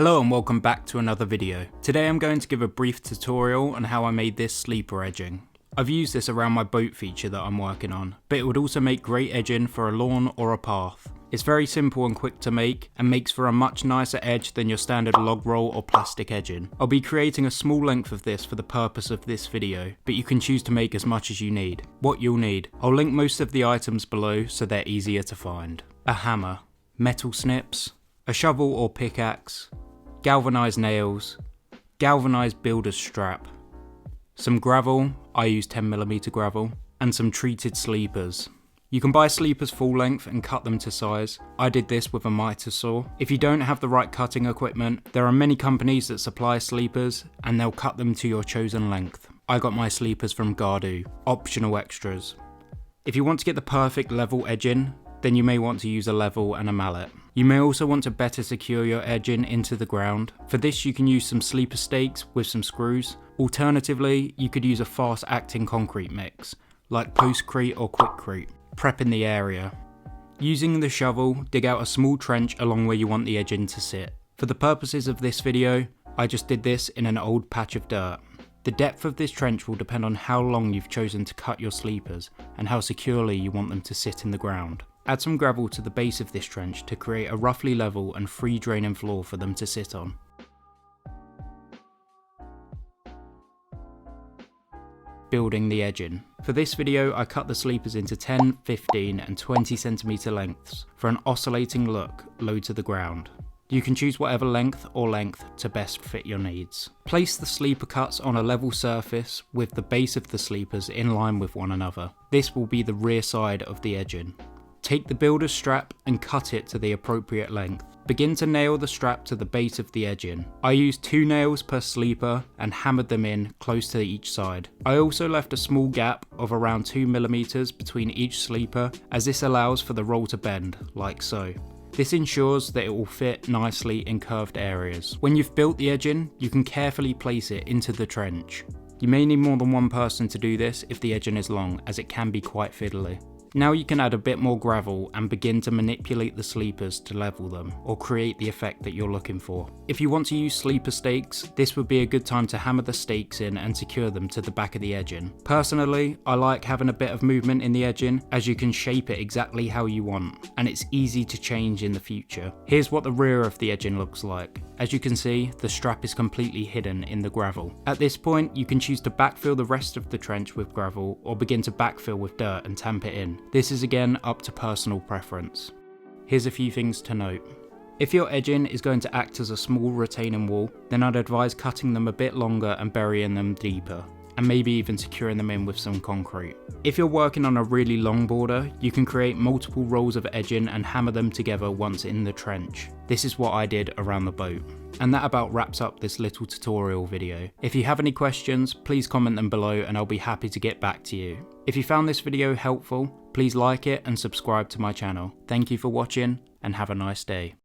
Hello and welcome back to another video. Today I'm going to give a brief tutorial on how I made this sleeper edging. I've used this around my boat feature that I'm working on, but it would also make great edging for a lawn or a path. It's very simple and quick to make and makes for a much nicer edge than your standard log roll or plastic edging. I'll be creating a small length of this for the purpose of this video, but you can choose to make as much as you need. What you'll need: I'll link most of the items below so they're easier to find. A hammer, metal snips, a shovel or pickaxe, galvanised nails, galvanised builder's strap, some gravel, I use 10mm gravel, and some treated sleepers. You can buy sleepers full length and cut them to size. I did this with a miter saw. If you don't have the right cutting equipment, there are many companies that supply sleepers and they'll cut them to your chosen length. I got my sleepers from Karud, optional extras. If you want to get the perfect level edging, then you may want to use a level and a mallet. You may also want to better secure your edging into the ground. For this you can use some sleeper stakes with some screws. Alternatively, you could use a fast acting concrete mix, like postcrete or quickcrete. Prepping the area. Using the shovel, dig out a small trench along where you want the edging to sit. For the purposes of this video, I just did this in an old patch of dirt. The depth of this trench will depend on how long you've chosen to cut your sleepers and how securely you want them to sit in the ground. Add some gravel to the base of this trench to create a roughly level and free draining floor for them to sit on. Building the edging. For this video I cut the sleepers into 10, 15 and 20cm lengths for an oscillating look low to the ground. You can choose whatever length to best fit your needs. Place the sleeper cuts on a level surface with the base of the sleepers in line with one another. This will be the rear side of the edging. Take the builder's strap and cut it to the appropriate length. Begin to nail the strap to the base of the edging. I used 2 nails per sleeper and hammered them in close to each side. I also left a small gap of around 2mm between each sleeper, as this allows for the roll to bend, like so. This ensures that it will fit nicely in curved areas. When you've built the edging, you can carefully place it into the trench. You may need more than one person to do this if the edging is long, as it can be quite fiddly. Now you can add a bit more gravel and begin to manipulate the sleepers to level them or create the effect that you're looking for. If you want to use sleeper stakes, this would be a good time to hammer the stakes in and secure them to the back of the edging. Personally, I like having a bit of movement in the edging, as you can shape it exactly how you want and it's easy to change in the future. Here's what the rear of the edging looks like. As you can see, the strap is completely hidden in the gravel. At this point, you can choose to backfill the rest of the trench with gravel or begin to backfill with dirt and tamp it in. This is again up to personal preference. Here's a few things to note. If your edging is going to act as a small retaining wall, then I'd advise cutting them a bit longer and burying them deeper, and maybe even securing them in with some concrete. If you're working on a really long border, you can create multiple rolls of edging and hammer them together once in the trench. This is what I did around the boat. And that about wraps up this little tutorial video. If you have any questions, please comment them below and I'll be happy to get back to you. If you found this video helpful, please like it and subscribe to my channel. Thank you for watching and have a nice day.